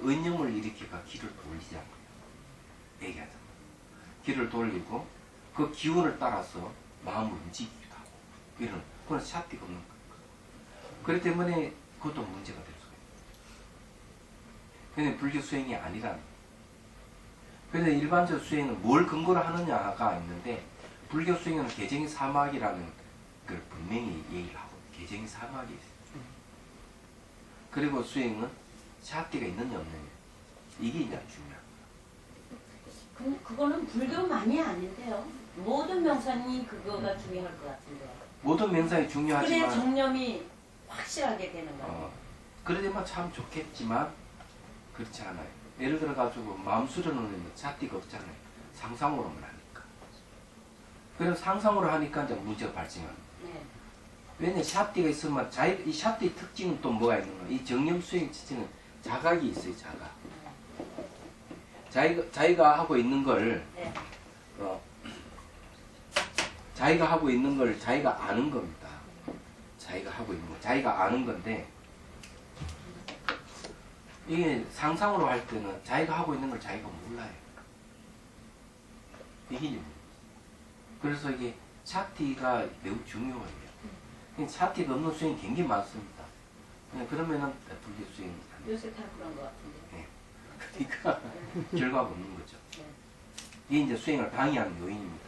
은영을 일으키가 기를 돌리지 않아요. 얘기하잖아요. 기를 돌리고 그 기운을 따라서 마음을 움직이기도 하고 이런 그건 샷띠가 없는 거예요. 그렇기 때문에 그것도 문제가 될 수가 있어요. 근데 불교 수행이 아니라는. 그래서 일반적 수행은 뭘 근거로 하느냐가 있는데 불교 수행은 개정의 사막이라는 걸 분명히 얘기를 하고 개정의 사막이 있어요. 그리고 수행은 샤티가 있느냐 없느냐 이게 이제 중요합니다. 그거는 불교만이 아닌데요. 모든 명상이 그거가 중요할 것 같은데요. 모든 명상이 그래야 중요하지만 정념이 확실하게 되는 거예요. 그러지만 참 좋겠지만 그렇지 않아요. 예를 들어 가지고 마음 수련은 샤티가 없잖아요. 상상으로만 하니까. 그래서 상상으로 하니까 이제 문제가 발생합니다. 네. 왜냐 샤티가 있으면 이 샤티의 특징은 또 뭐가 있는 거야? 이 정념 수행 자체는 자각이 있어요. 자기가 하고 있는 걸 네. 자기가 하고 있는 걸 자기가 아는 겁니다. 자기가 하고 있는 거 자기가 아는 건데 이게 상상으로 할 때는 자기가 하고 있는 걸 자기가 몰라요. 이게 그래서 이게 샤티가 매우 중요해요. 샤티가 없는 수행이 굉장히 많습니다. 그러면은 불교 수행이 안 돼요. 요새 다 그런 것 같은데. 그러니까 결과가 없는 거죠. 네. 이게 이제 수행을 방해하는 요인입니다.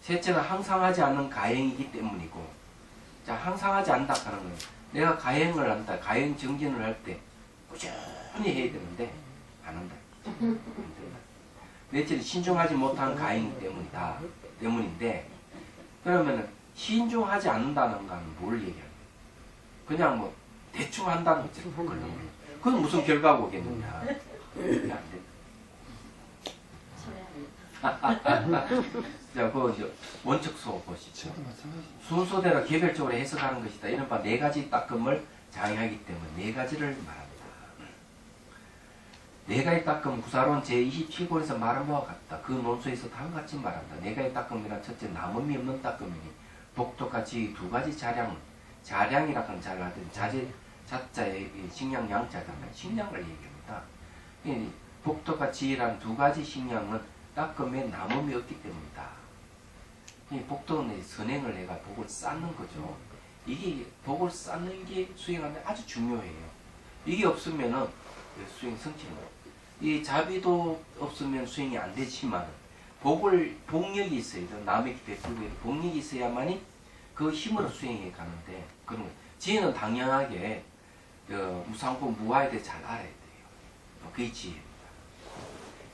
셋째는 항상 하지 않는 가행이기 때문이고, 자, 항상 하지 않는다 하는 거예요. 내가 가행을 한다, 가행 정진을 할 때 꾸준히 해야 되는데 안 한다. 넷째는 신중하지 못한 가행이기 때문인데, 그러면은 신중하지 않는다는 거는 뭘 얘기하는 거예요? 그냥 뭐 대충 한다는 거죠. 그건 무슨 결과가 오겠느냐. 그게 안 돼. 자, 그 이제 원칙소 보시죠. 순서대로 개별적으로 해석하는 것이다. 이른바 네 가지 따끔을 장애하기 때문에 네 가지를 말합니다. 네 가지 따끔 구사론 제27권에서 말한 바와 같다. 그 논소에서 다음과 같이 말한다. 네 가지 따끔이란 첫째 남음이 없는 따끔이니 복도과 지의 두 가지 자량이라 하는 잘 알던 자자의 식량 양자잖아요. 식량을 얘기합니다. 이 복도과 지의란 두 가지 식량은 따끔에 남음이 없기 때문이다. 이 복도는 선행을 내가 복을 쌓는 거죠. 이게 복을 쌓는 게 수행하는데 아주 중요해요. 이게 없으면은 수행 성취는 이 자비도 없으면 수행이 안 되지만 복력이 있어야 돼. 남에게 베풀고 복력이 있어야만이 그 힘으로 수행해 가는데 그런 거. 지혜는 당연하게 무상고 무아에 대해 잘 알아야 돼요. 그게 지혜입니다.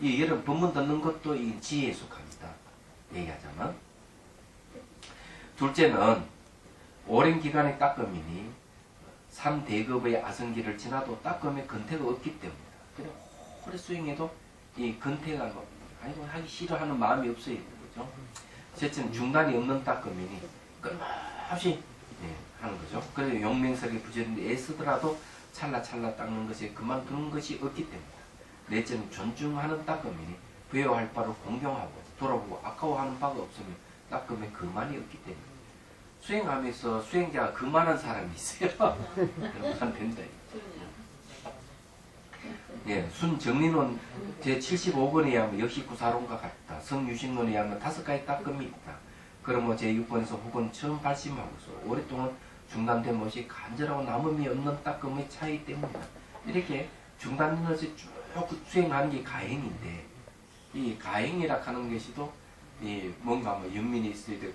이 여러분 법문 듣는 것도 이 지혜에 속합니다. 얘기하자면. 둘째는 오랜 기간의 따끔이니 3대급의 아성기를 지나도 따끔의 근태가 없기 때문이다. 그래 오래 수행해도 이 근태가 아이고 하기 싫어하는 마음이 없어야 되는 거죠. 셋째는 중단이 없는 따끔이니 끊임없이 하는 거죠. 그래서 용맹설에 부처님이 애쓰더라도 찰나찰나 닦는 것이 그만두는 것이 없기 때문이다. 넷째는 존중하는 따끔이니 부여할 바를 공경하고 돌아보고 아까워하는 바가 없으면 따끔에 그만이 없기 때문이다. 수행하면서 수행자가 그만한 사람이 있어요. 그러면 안 된다. 예, 순정리론 제75번에 의하면 역시 구사론과 같다. 성유식론에 의하면 5가지 따끔이 있다. 그러면 제6번에서 혹은 처음 발심하고서 오랫동안 중단된 것이 간절하고 남음이 없는 따끔의 차이 때문이다. 이렇게 중단된 것이 쭉 수행하는 게 가행인데 이 가행이라 하는 것이도 이 뭔가 뭐 연민이 있어야 되고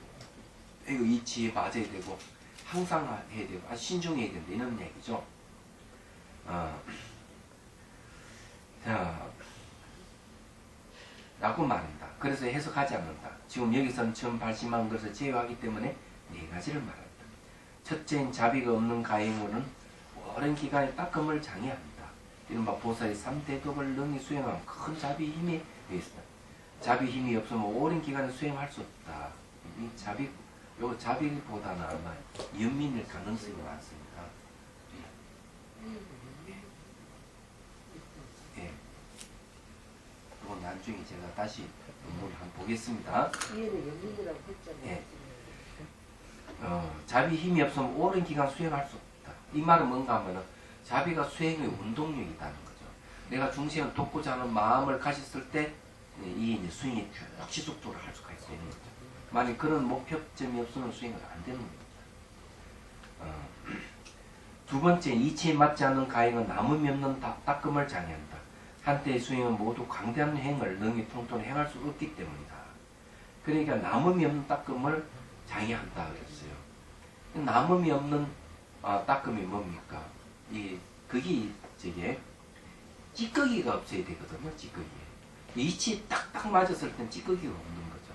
이거 이치에 맞아야 되고 항상 해야 되고 신중해야 된다 이런 얘기죠. 자, 라고 말한다. 그래서 해석하지 않는다. 지금 여기서는 처음 발심한 것을 제외하기 때문에 네 가지를 말한다. 첫째인 자비가 없는 가행으로는 오랜 기간의 따끔을 장애한다. 이른바 보살의 3대급을 능히 수행하는 큰 자비 힘이 있다. 자비 힘이 없으면 오랜 기간을 수행할 수 없다. 이 자비보다는 아마 연민일 가능성이 많습니다. 예. 이건 나중에 제가 다시 논문을 한번 보겠습니다. 예. 자비 힘이 없으면 오랜 기간 수행할 수 없다. 이 말은 뭔가 하면은 자비가 수행의 운동력이라는 거죠. 내가 중생을 돕고자 하는 마음을 가졌을 때 이 이제 수행이 쭉 지속적으로 할 수가 있는 거죠. 만약 그런 목표점이 없으면 수행은 안 되는 겁니다. 두 번째, 이치에 맞지 않는 가행은 남음이 없는 닦음을 장애한다. 한때의 수행은 모두 광대한 행을 능히 통통히 행할 수 없기 때문이다. 그러니까 남음이 없는 닦음을 장애한다 그랬어요. 남음이 없는 닦음이 뭡니까? 그게 저게 찌꺼기가 없어야 되거든요. 찌꺼기. 이치에 딱딱 맞았을 땐 찌꺼기가 없는 거죠.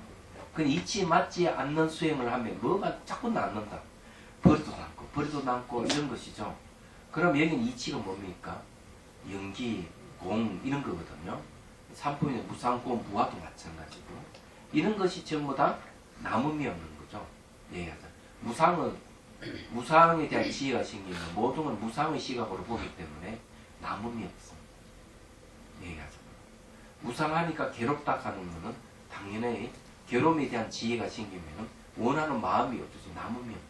그 이치에 맞지 않는 수행을 하면 뭐가 자꾸 남는다. 버리도 남고 이런 것이죠. 그럼 여기는 이치가 뭡니까? 연기, 공 이런 거거든요. 삼포인의 무상고, 무화도 마찬가지고 이런 것이 전부 다 남음이 없는 거죠. 얘기하자. 무상에 대한 지혜가 생기면 모든 건 무상의 시각으로 보기 때문에 남음이 없어. 얘기하자. 무상하니까 괴롭다 하는 거는 당연히 괴로움에 대한 지혜가 생기면 원하는 마음이 없어서 남음이 없는 거죠.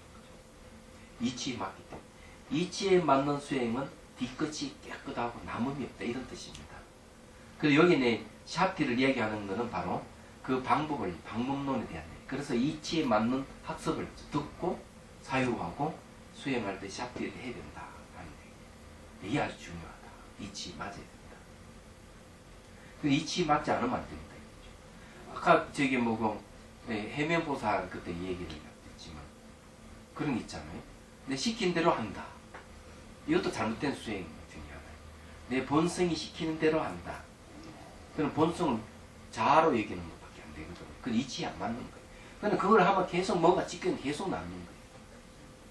이치에 맞기 때문에. 이치에 맞는 수행은 뒤끝이 깨끗하고 남음이 없다 이런 뜻입니다. 그리고 여기 샤티를 이야기하는 것은 바로 그 방법론에 대한 얘기. 그래서 이치에 맞는 학습을 듣고 사유하고 수행할 때 샤티를 해야 된다 하는 얘기. 이게 아주 중요하다. 이치에 맞아야 된다. 이치에 맞지 않으면 안 된다. 아까 저기 해면보살 그때 얘기를 했지만 그런 게 있잖아요. 내 시킨 대로 한다. 이것도 잘못된 수행 중에 하나예요. 내 본성이 시키는 대로 한다. 그럼 본성은 자아로 얘기하는 것밖에 안 되거든요. 그건 이치에 안 맞는 거예요. 그런데 그걸 하면 계속 뭐가 찌꺼기 계속 남는 거예요.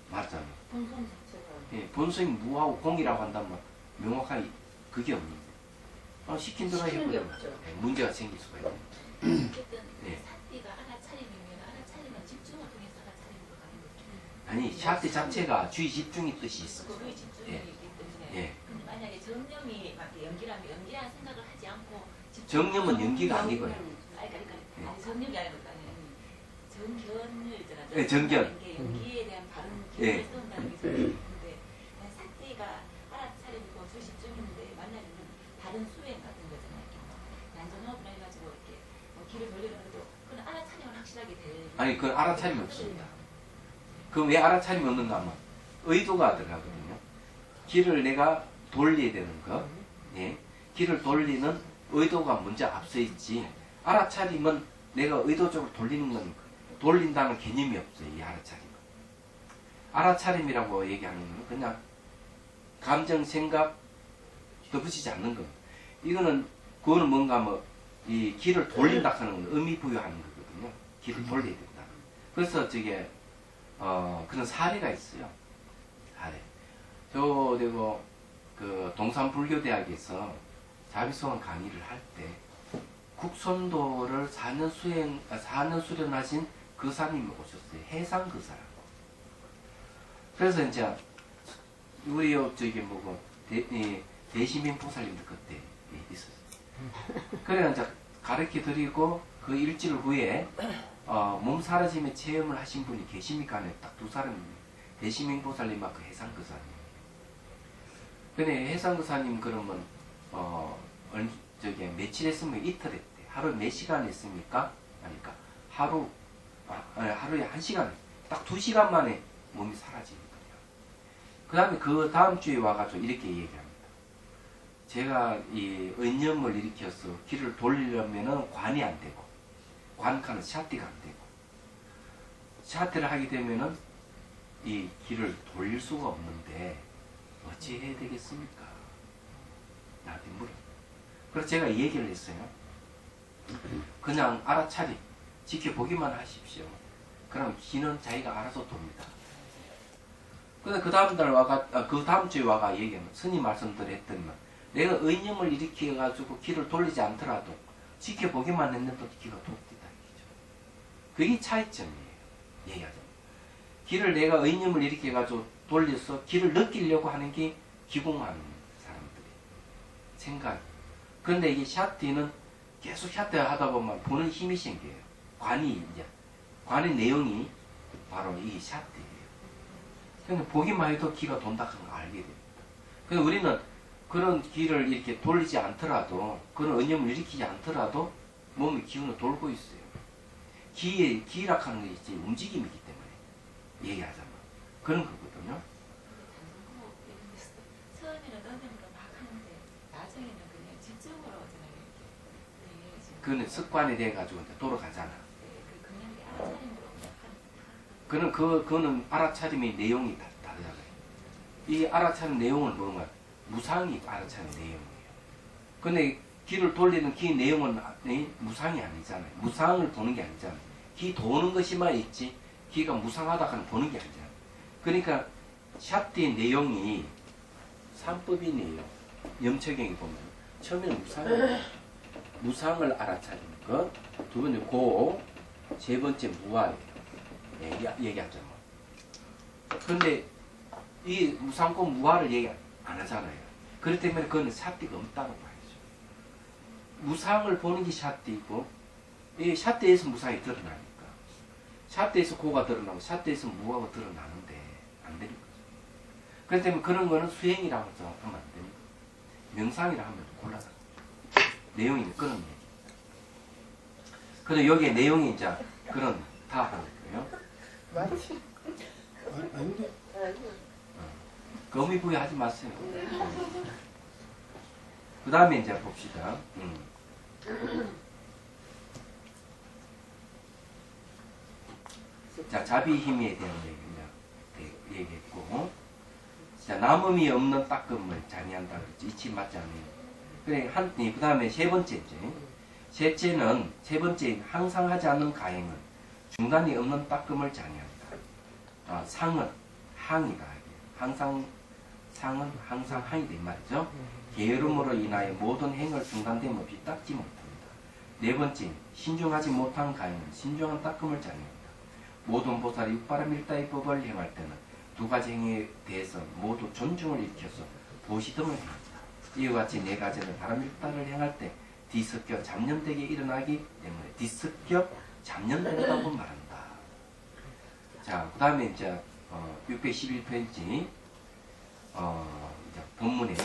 맞잖아요. 본성 자체가. 예, 본성이 무하고 공이라고 한다면 명확하게 그게 없는 거예요. 시킨 대로 시키는 게 해버리면 없죠. 문제가 생길 수가 있어요. 어쨌든 네. 사띠가 알아차림이면 알아차림은 집중을 통해서 알아차림으로 가는 거죠. 아니 샤티 자체가 주의 집중의 뜻이 있어. 그거의 집중이 예. 있기 때문에. 예. 근데 만약에 정념이 막 연기라면 연기라는 생각을 하지 않고 정념은 연기가 아니고요. 아니 정념이 아니고 정견을 있잖아. 네, 정견. 연기에 대한 바른 예. 견을 세운다는 게 있는데 사띠가 알아차림이고 주의 집중인데 만약에 다른 수행 같은 거잖아요. 난전호흡을 해가지고 이렇게 길을 돌리려도 그건 알아차림을 확실하게 돼. 아니 그건 알아차림이 없습니다. 그럼 왜 알아차림이 없는가 하면 의도가 들어가거든요. 길을 내가 돌려야 되는 거, 예, 길을 돌리는 의도가 먼저 앞서 있지. 알아차림은 내가 의도적으로 돌리는 건 돌린다는 개념이 없어요. 이 알아차림은. 알아차림이라고 얘기하는 건 그냥 감정, 생각 덧붙이지 않는 거. 그거는 뭔가 이 길을 돌린다 하는 건 의미 부여하는 거거든요. 길을 돌려야 된다. 그래서 그런 사례가 있어요. 사례. 되고 그 동산불교대학에서 자비소원 강의를 할 때 국선도를 4년 수련하신 거사님이 오셨어요. 해상거사라고. 그래서 이제 우리 대시민 보살님도 그때 있었어요. 그래 이제 가르쳐 드리고 그 일주일 후에 몸 사라짐의 체험을 하신 분이 계십니까? 네, 딱 두 사람입니다. 대시민 보살님하고 그 해상거사님. 근데 해상거사님 그러면 며칠 했으면 이틀 했대. 하루 몇 시간 했습니까? 아니까 하루에 1시간, 딱 2시간 만에 몸이 사라지는 거예요. 그 다음에 그 다음 주에 와가지고 이렇게 얘기합니다. 제가 이 의념을 일으켜서 길을 돌리려면은 관이 안 되고, 관카는 샤티가 안 되고, 샤티를 하게 되면은 이 길을 돌릴 수가 없는데, 어찌 해야 되겠습니까? 나한테 물어. 그래서 제가 이 얘기를 했어요. 그냥 알아차림, 지켜보기만 하십시오. 그럼 기는 자기가 알아서 돕니다. 근데 그 다음 주에 와가 얘기하면, 스님 말씀대로 했더니만, 내가 의념을 일으켜가지고 길을 돌리지 않더라도, 지켜보기만 했는데도 기가 돕니다. 그게 차이점이에요. 얘기하자면. 길을 내가 의념을 일으켜가지고 돌려서 길을 느끼려고 하는 게 기공하는 사람들이 생각. 그런데 이게 샤티는 계속 샤티 하다 보면 보는 힘이 생겨요. 관의 내용이 바로 이 샤티예요. 근데 보기만 해도 기가 돈다 하는 걸 알게 됩니다. 근데 우리는 그런 길을 이렇게 돌리지 않더라도, 그런 의념을 일으키지 않더라도 몸의 기운을 돌고 있어요. 기락하는 것이 움직임이기 때문에 얘기하자면 그런 거거든요. 단순호흡 집중으로 저는 이렇게 네, 지금 그는 습관이 돼가지고 이제 돌아가잖아. 그 그냥 알아차림으로 그냥 그거는 알아차림의 내용이 다르잖아요. 이 알아차림 내용은 뭔가 무상이 알아차림 내용이에요. 근데 기를 돌리는 기 내용은 무상이 아니잖아요. 무상을 보는 게 아니잖아요. 기 도는 것이만 있지 기가 무상하다가는 보는 게 아니잖아요. 그러니까 샤띠의 내용이 3법이네요. 염채경이 보면 처음에는 무상을 알아차리는 것, 두 번째 고, 세 번째 무아예요. 얘기하죠. 그런데 이 무상고 무아를 얘기 안 하잖아요. 그렇기 때문에 그건 샤띠가 없다고 봐야죠. 무상을 보는 게 샤띠이고 이 샤띠에서 무상이 드러나니까 샤띠에서 고가 드러나고 샤띠에서 무아가 드러나는데 안 되는 거죠. 그렇기 때문에 그런 거는 수행이라고 하면 안 됩니다. 명상이라 하면 곤란한 거죠. 내용이 그런 얘기. 그런데 여기에 내용이 이제 그런 다 하는 거예요. 맞지? 아닌데? 거미부여 하지 마세요. 그 다음에 이제 봅시다. 자, 자비 힘에 대한 얘기 얘기했고, 자, 남음이 없는 닦음을 자니한다 그랬지. 이치 맞지 않네요. 그래, 그 다음에 세 번째죠. 세 번째, 항상 하지 않는 가행은 중단이 없는 닦음을 자니한다. 상은 항이다. 항상, 상은 항상 항이다. 이 말이죠. 게으름으로 인하여 모든 행을 중단됨 없이 닦지 못합니다. 네 번째, 신중하지 못한 가행은 신중한 닦음을 자니한다. 모든 보살이 육바라밀다의 법을 행할 때는 두 가지 행위에 대해서 모두 존중을 일으켜서 보시듬을 행한다. 이와 같이 네 가지는 바라밀다를 행할 때 뒤섞여 잡념되게 일어나기 때문에 뒤섞여 잡념된다고 말한다. 자, 그 다음에 이제 611페이지 본문에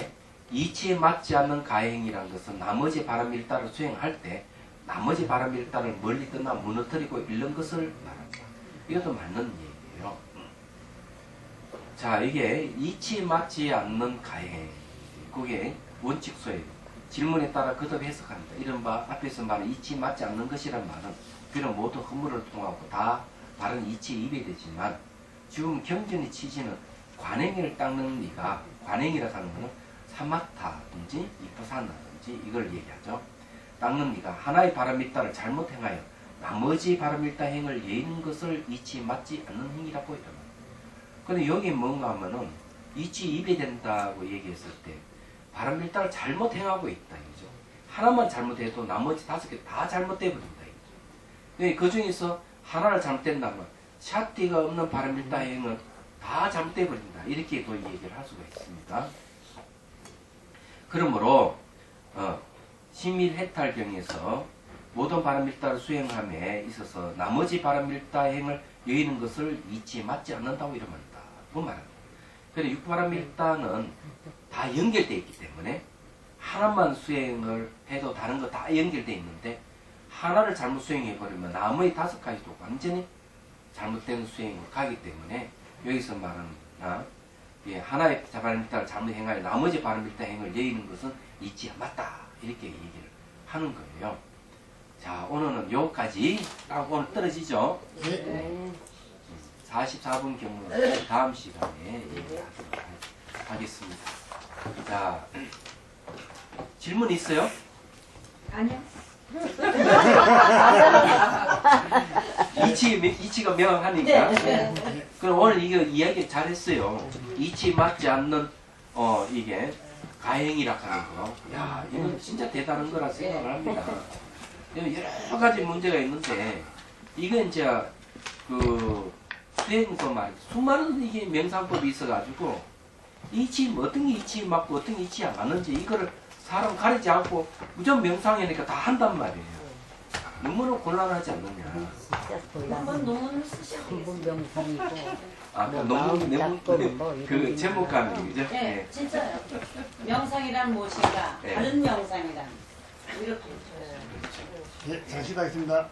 이치에 맞지 않는 가행이라는 것은 나머지 바라밀다를 수행할 때 나머지 바라밀다를 멀리 떠나 무너뜨리고 잃는 것을 말한다. 이것도 맞는 얘기예요. 자, 이게 이치에 맞지 않는 가행, 그게 원칙소예요. 질문에 따라 거듭 해석합니다. 이른바 앞에서 말한 이치에 맞지 않는 것이란 말은 비록 모두 허물을 통하고 다 다른 이치에 이배되지만 지금 경전의 취지는 관행을 닦는 네가 관행이라고 하는 것은 사마타든지 이파사나든지 이걸 얘기하죠. 닦는 네가 하나의 바라밀다를 잘못 행하여 나머지 바라밀다 행을 예는 것을 이치에 맞지 않는 행위라고 했단 말이에요. 근데 여기 뭔가 하면은 이치 이배된다고 얘기했을 때 바라밀다를 잘못 행하고 있다 이거죠. 하나만 잘못해도 나머지 5개 다 잘못돼 버린다 이거죠. 그 중에서 하나를 잘못된다면 샤띠가 없는 바라밀다 행은 다 잘못돼 버린다. 이렇게 또 얘기를 할 수가 있습니다. 그러므로 신밀해탈경에서 모든 바라밀다를 수행함에 있어서 나머지 바라밀다 행을 여의는 것을 이치에 맞지 않는다고 이름한다. 그 말합니다. 그런데 육바라밀다는 다 연결되어 있기 때문에 하나만 수행을 해도 다른 거 다 연결되어 있는데 하나를 잘못 수행해버리면 나머지 5가지도 완전히 잘못된 수행을 가기 때문에 여기서 말하는 하나의 바라밀다를 잘못 행하여 나머지 바라밀다 행을 여의는 것은 이치에 맞다. 이렇게 얘기를 하는 거예요. 자, 오늘은 여기까지 딱 오늘 떨어지죠? 네. 44분 경로 다음 시간에 얘기하도록 하겠습니다. 자, 질문 있어요? 아니요. 이치가 명확하니까. 그럼 오늘 이거 이야기 잘했어요. 이치 맞지 않는 이게 가행이라 하는 거. 야, 이건 진짜 대단한 거라 생각을 합니다. 여러 가지 문제가 있는데 이건 이제 그 수행도 말이죠. 수많은 이게 명상법이 있어가지고 이치 어떤 게 이치 맞고 어떤 게 이치 안 맞는지 이거를 사람 가리지 않고 무조건 명상이니까 다 한단 말이에요. 너무나 곤란하지 않느냐. 진짜 한번 논문을 쓰셔야 되겠어요. 공부명상이고 너무 그 제목감이 그죠? 네, 진짜요. 명상이란 무엇인가? 네. 다른 명상이란 이렇게. 네, 잘 시작하겠습니다.